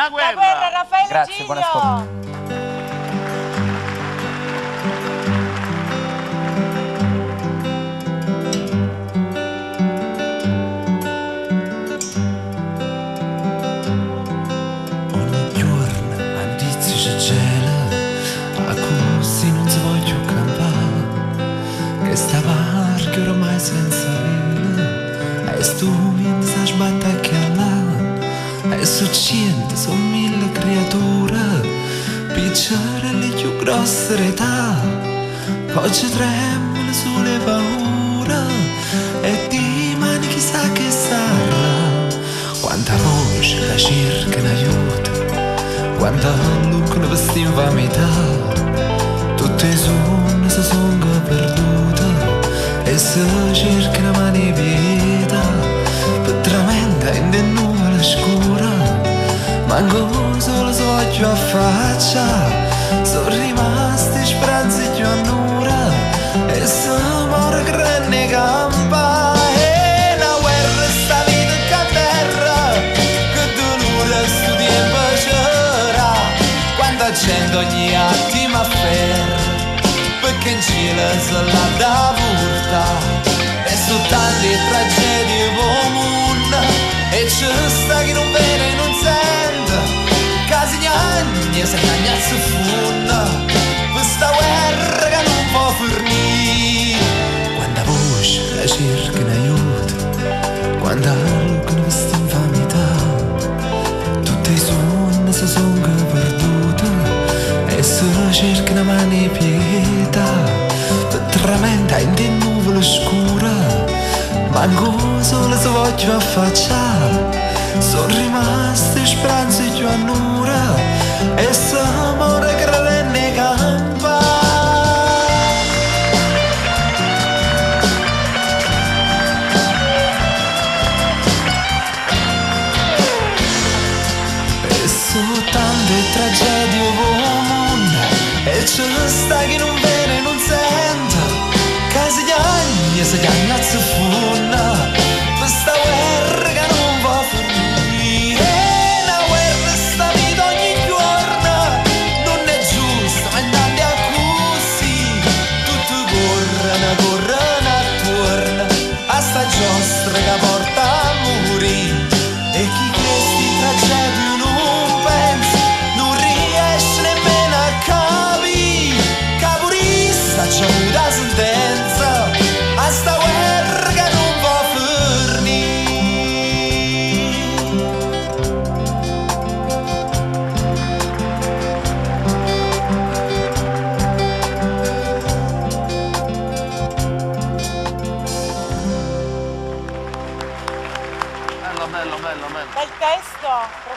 Una guerra. La guerra, Raffaele Grazie, buon ascolto. Giglio. Ogni giorno a indizio c'è gela, a così non si voglio campare, che sta barca ormai senza vela, e sto vento si sbatte a chiamare, e succede, sono mille creature, piccere le più grosse età, oggi tremano sulle paure, e di mani chissà che sarà. Quanta voce che cercano aiuto, quanta lucca per infamità, tutte le sonne si sono perdute e si cercano mani e pietà, per tramenda in le nuvole scure, manco solo sogno a faccia, sono rimaste speranze più a nura e si muore grande campa. Gente ogni attimo a ferro, perché in cielo se la da vurta, e su tante tragedie comune, e c'è sta chi non vede e non sente, casi gnagni se cagnazzo fonda, questa guerra che non può fornire. Quanta voce la cerca in aiuto, quanta lucca ne veste infamità, tutte i sogni si sono perdute e si cercano mani e pietà, per tramenda in di nuvole scure, manco solo se voglio affacciare, sono rimaste speranze più a nura e si muore credendo campa. E su tante tragedie comuni, e c'è sta chi non vede e non sente, casi gnagni se cagnazzo fonda, questa guerra che non va a finire. Una guerra sta vita ogni giorno, non è giusta, ma intanto è così, tutti corrono attorno a sta giostra che porta a morire, e chi questi tragedie non pensa, non riesce nemmeno a capire, caporista c'è una sentenza a sta guerra che non va a Bello, bello, bello, bello. Bel testo.